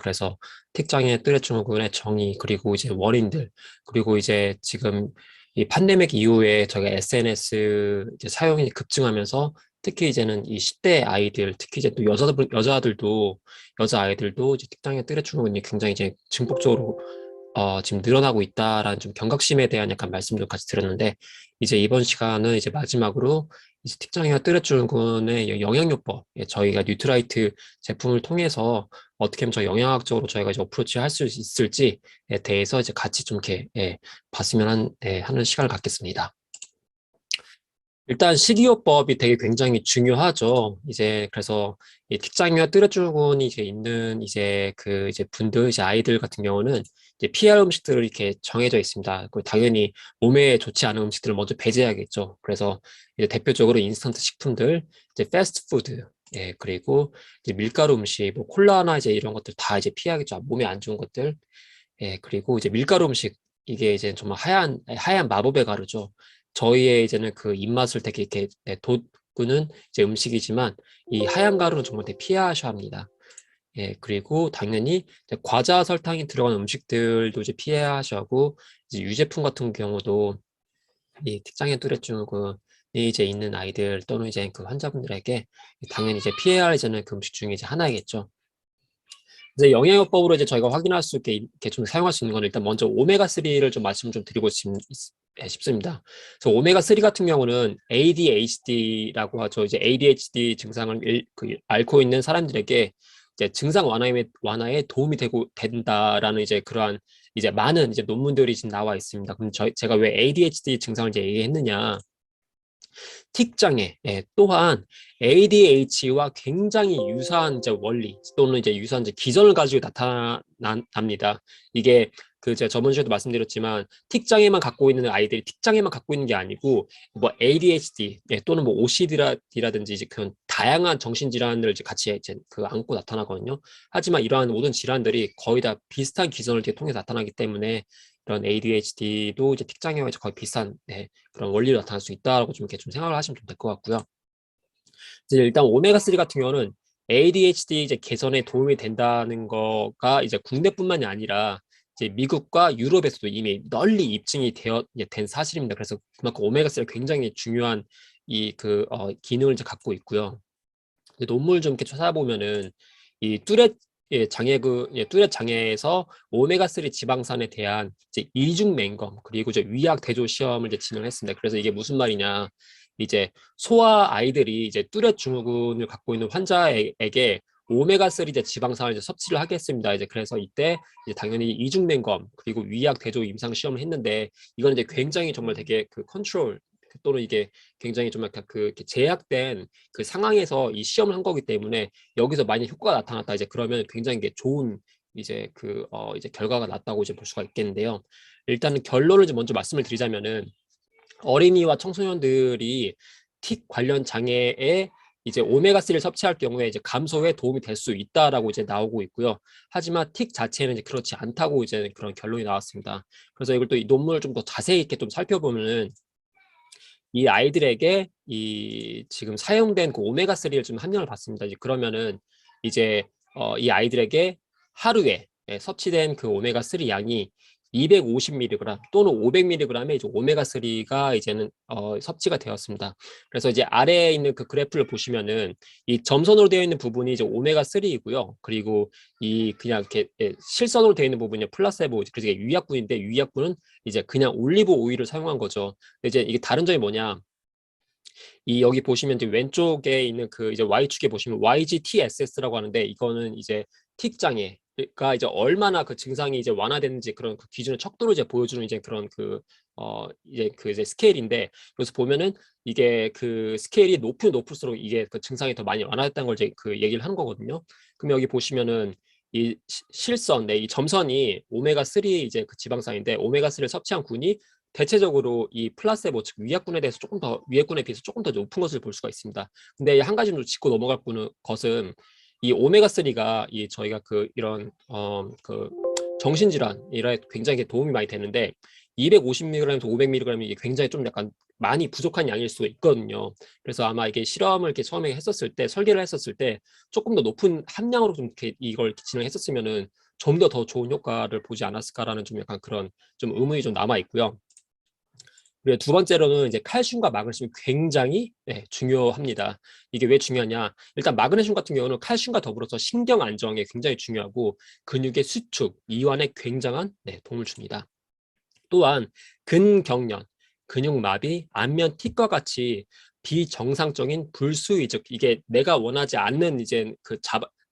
그래서 틱장애 뚜레증후군의 정의, 그리고 이제 원인들, 그리고 이제 지금 이 팬데믹 이후에 저희가 SNS 이제 사용이 급증하면서 특히 이제는 이 10대 아이들, 특히 이제 또 여자아이들도 이제 틱장애 뚜레증후군이 굉장히 이제 증폭적으로 지금 늘어나고 있다라는 좀 경각심에 대한 약간 말씀 좀 같이 드렸는데, 이제 이번 시간은 이제 마지막으로 이제 틱장애와 뚜레증후군의 영양요법, 저희가 뉴트라이트 제품을 통해서 어떻게 하면 저 영양학적으로 저희가 이제 어프로치 할 수 있을지에 대해서 이제 같이 좀 이렇게 봤으면 하는 시간을 갖겠습니다. 일단 식이요법이 되게 굉장히 중요하죠. 이제 그래서 이 틱장애와 뚜레증후군이 이제 있는 이제 그 이제 분들, 이제 아이들 같은 경우는 이제 피할 음식들을 이렇게 정해져 있습니다. 그리고 당연히 몸에 좋지 않은 음식들을 먼저 배제해야겠죠. 그래서 이제 대표적으로 인스턴트 식품들, 이제 패스트푸드, 그리고 이제 밀가루 음식, 뭐 콜라나 이제 이런 것들 다 이제 피해야겠죠. 몸에 안 좋은 것들. 그리고 이제 밀가루 음식, 이게 이제 정말 하얀 마법의 가루죠. 저희의 이제는 그 입맛을 되게 이렇게 돋구는 이제 음식이지만, 이 하얀 가루는 정말 되게 피하셔야 합니다. 그리고 당연히 이제 과자 설탕이 들어간 음식들도 이제 피하셔야 하고, 이제 유제품 같은 경우도 이 틱장애 뚜레증후군이 이제 있는 아이들 또는 이제 그 환자분들에게 당연히 이제 피해야 할 이제는 그 음식 중에 이제 하나이겠죠. 이제 영양요법으로 이제 저희가 확인할 수 있게 이렇게 좀 사용할 수 있는 건, 일단 먼저 오메가3를 좀 말씀 좀 드리고 싶습니다. 그래서 오메가3 같은 경우는 ADHD라고 하죠. 이제 ADHD 증상을 앓고 있는 사람들에게 이제 증상 완화에 도움이 된다라는 이제 그러한 이제 많은 이제 논문들이 지금 나와 있습니다. 그럼 제가 왜 ADHD 증상을 이제 얘기했느냐? 틱장애, 또한 ADH와 굉장히 유사한 이제 원리 또는 이제 유사한 이제 기전을 가지고 나타납니다. 이게 그 제가 저번 주에도 말씀드렸지만, 틱장애만 갖고 있는 아이들이 틱장애만 갖고 있는 게 아니고, 뭐 ADHD 또는 뭐 OCD라든지 이제 그런 다양한 정신질환을 이제 같이 이제 그 안고 나타나거든요. 하지만 이러한 모든 질환들이 거의 다 비슷한 기전을 통해 나타나기 때문에, 이런 ADHD도 이제 틱장애와 이제 거의 비슷한 그런 원리로 나타날 수 있다라고 좀 이렇게 좀 생각을 하시면 될 것 같고요. 이제 일단 오메가3 같은 경우는 ADHD 이제 개선에 도움이 된다는 거가 이제 국내뿐만이 아니라 이제 미국과 유럽에서도 이미 널리 입증이 된 사실입니다. 그래서 그만큼 오메가3가 굉장히 중요한 기능을 이제 갖고 있고요. 논문을 좀 이렇게 찾아보면은 이 뚜렛 장애에서 오메가3 지방산에 대한 이제 이중 맹검, 그리고 이제 위약 대조 시험을 이제 진행했습니다. 그래서 이게 무슨 말이냐? 이제 소아 아이들이 이제 뚜렛 증후군을 갖고 있는 환자에게 오메가3 이제 지방산을 이제 섭취를 하겠습니다. 이제 그래서 이때 이제 당연히 이중 맹검 그리고 위약 대조 임상 시험을 했는데, 이건 이제 굉장히 정말 되게 그 컨트롤 또는 이게 굉장히 좀 약간 그 이렇게 제약된 그 상황에서 이 시험을 한 거기 때문에, 여기서 만약 효과가 나타났다 이제 그러면 굉장히 이게 좋은 이제 이제 결과가 났다고 이제 볼 수가 있겠는데요. 일단은 결론을 좀 먼저 말씀을 드리자면은, 어린이와 청소년들이 틱 관련 장애에 이제 오메가3를 섭취할 경우에 이제 감소에 도움이 될 수 있다라고 이제 나오고 있고요. 하지만 틱 자체는 이제 그렇지 않다고 이제 그런 결론이 나왔습니다. 그래서 이걸 또 이 논문을 좀 더 자세히 이렇게 좀 살펴보면은, 이 아이들에게 이 지금 사용된 그 오메가3를 좀 함량을 봤습니다. 이제 그러면은 이제 이 아이들에게 하루에 섭취된 그 오메가3 양이 250mg 또는 500mg의 이제 오메가3가 이제는 섭취가 되었습니다. 그래서 이제 아래에 있는 그 그래프를 보시면은, 이 점선으로 되어 있는 부분이 이제 오메가3이고요. 그리고 이 그냥 이렇게 실선으로 되어 있는 부분이 플라세보, 그래서 이게 유약분인데, 유약분은 이제 그냥 올리브 오일을 사용한 거죠. 이제 이게 다른 점이 뭐냐? 이 여기 보시면 이제 왼쪽에 있는 그 이제 Y축에 보시면 YGTSS라고 하는데, 이거는 이제 틱 장애가 이제 얼마나 그 증상이 이제 완화됐는지 그런 그 기준의 척도를 이제 보여주는 이제 그런 이제 스케일인데, 그래서 보면은 이게 그 스케일이 높으면 높을수록 이게 그 증상이 더 많이 완화됐다는 걸 이제 그 얘기를 하는 거거든요. 그럼 여기 보시면은 이 실선, 이 점선이 오메가3 이제 그 지방산인데, 오메가3를 섭취한 군이 대체적으로 이 플라세보, 즉 위약군에 대해서 위약군에 비해서 조금 더 높은 것을 볼 수가 있습니다. 근데 한 가지 좀 짚고 넘어갈 것은, 이 오메가3가 이 저희가 그 이런 그 정신질환 이런 굉장히 도움이 많이 되는데, 250mg에서 500mg이 이게 굉장히 좀 약간 많이 부족한 양일 수 있거든요. 그래서 아마 이게 실험을 이렇게 처음에 했었을 때, 설계를 했었을 때 조금 더 높은 함량으로 좀 이렇게 이걸 진행했었으면은 좀 더 좋은 효과를 보지 않았을까라는 좀 약간 그런 좀 의문이 좀 남아 있고요. 그리고 두 번째로는 이제 칼슘과 마그네슘이 굉장히 중요합니다. 이게 왜 중요하냐? 일단 마그네슘 같은 경우는 칼슘과 더불어서 신경 안정에 굉장히 중요하고 근육의 수축, 이완에 굉장한 도움을 줍니다. 또한 근경련, 근육마비, 안면 틱과 같이 비정상적인 불수의적, 이게 내가 원하지 않는 이제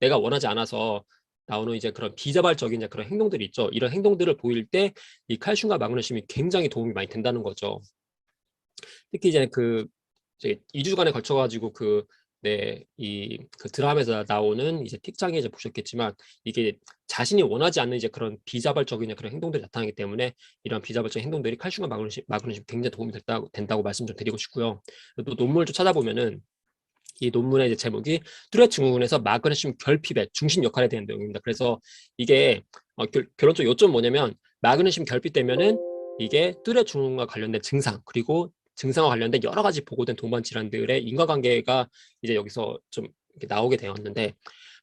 내가 원하지 않아서 나오는 이제 그런 비자발적인 그런 행동들이 있죠. 이런 행동들을 보일 때 이 칼슘과 마그네슘이 굉장히 도움이 많이 된다는 거죠. 특히 이제 이제 2주간에 걸쳐가지고 그 드라마에서 나오는 이제 틱장에 이제 보셨겠지만 이게 자신이 원하지 않는 이제 그런 비자발적인 그런 행동들이 나타나기 때문에 이런 비자발적인 행동들이 칼슘과 마그네슘 굉장히 도움이 된다고 말씀 좀 드리고 싶고요. 또 논문을 좀 찾아보면은 이 논문의 이제 제목이 뚜레 증후군에서 마그네슘 결핍의 중심 역할에 대한 내용입니다. 그래서 이게 결론적으로 요점 뭐냐면 마그네슘 결핍되면은 이게 뚜레 증후군과 관련된 증상 그리고 증상과 관련된 여러 가지 보고된 동반 질환들의 인과관계가 이제 여기서 좀 이렇게 나오게 되었는데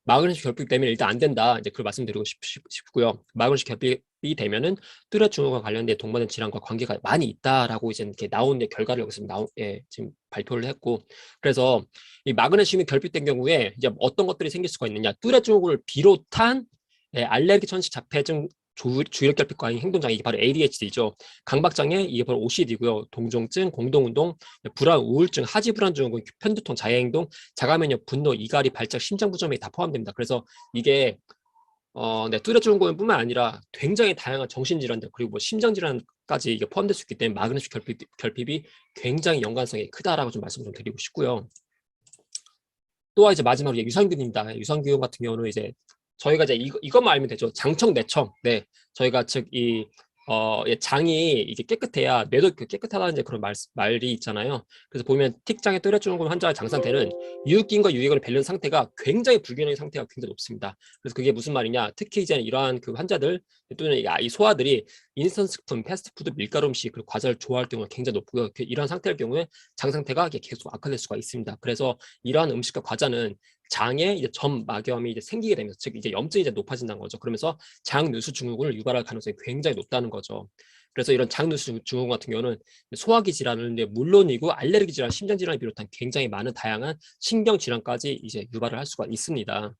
마그네슘 결핍 되면 일단 안 된다. 이제 그걸 말씀드리고 싶고요. 마그네슘 결핍이 되면은 뚜레 증후군과 관련된 동반된 질환과 관계가 많이 있다라고 이제 이렇게 나온 결과를 여기서 지금 발표를 했고 그래서 이 마그네슘이 결핍된 경우에 이제 어떤 것들이 생길 수가 있느냐? 뚜레 증후군을 비롯한 알레르기 천식 자폐증 주의력 결핍 과잉 행동장애 이게 바로 ADHD죠. 강박장애 이게 바로 OCD고요. 동종증, 공동운동, 불안, 우울증, 하지 불안 증후군, 편두통, 자해행동, 자가면역, 분노, 이갈이, 발작, 심장부전이 다 포함됩니다. 그래서 이게 뚜레 증후군뿐만 아니라 굉장히 다양한 정신질환들 그리고 뭐 심장질환까지 이게 포함될 수 있기 때문에 마그네슘 결핍이 굉장히 연관성이 크다라고 좀 말씀 좀 드리고 싶고요. 또한 이제 마지막으로 유산균입니다. 유산균 같은 경우는 이제 저희가 이제 이것만 알면 되죠. 장청, 내청. 네, 저희가 즉 장이 이게 깨끗해야 뇌도 깨끗하다는 이제 그런 말이 있잖아요. 그래서 보면 틱장애 뚜레 증후군 환자의 장 상태는 유익균과 유익원의 밸런스 상태가 굉장히 불균형의 상태가 굉장히 높습니다. 그래서 그게 무슨 말이냐? 특히 이제 이러한 그 환자들 또는 이 소아들이 인스턴트 식품, 패스트푸드, 밀가루 음식 그리고 과자를 좋아할 경우가 굉장히 높고요. 이러한 상태일 경우에 장 상태가 계속 악화될 수가 있습니다. 그래서 이러한 음식과 과자는 장에 이제 점막염이 이제 생기게 되면서 즉 이제 염증이 이제 높아진다는 거죠. 그러면서 장누수 증후군을 유발할 가능성이 굉장히 높다는 거죠. 그래서 이런 장누수 증후군 같은 경우는 소화기 질환은 물론이고 알레르기 질환, 심장 질환을 비롯한 굉장히 많은 다양한 신경 질환까지 이제 유발을 할 수가 있습니다.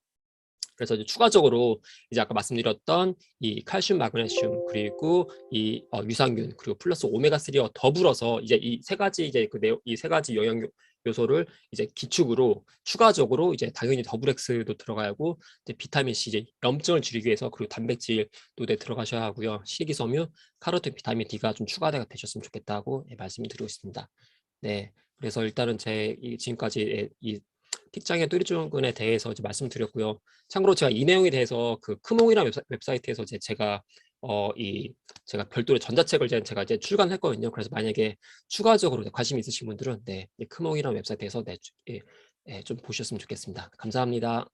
그래서 이제 추가적으로 이제 아까 말씀드렸던 이 칼슘, 마그네슘 그리고 이 유산균 그리고 플러스 오메가3와 더불어서 이제 이 세 가지 이제 이 세 가지 영양 요소를 이제 기축으로 추가적으로 이제 당연히 더블엑스도 들어가야 하고 이제 비타민 C 이제 염증을 줄이기 위해서 그리고 단백질도 들어가셔야 하고요. 식이섬유, 카로틴, 비타민 D가 좀 추가가 되셨으면 좋겠다고 말씀을 드리고 있습니다. 네, 그래서 일단은 지금까지 이 틱장애 뚜리증후군에 대해서 이제 말씀드렸고요. 참고로 제가 이 내용에 대해서 그 크몽이라는 웹사이트에서 제가 별도의 전자책을 제가 이제 출간했거든요. 그래서 만약에 추가적으로 관심 있으신 분들은 크몽이라는 웹사이트에서 좀 보셨으면 좋겠습니다. 감사합니다.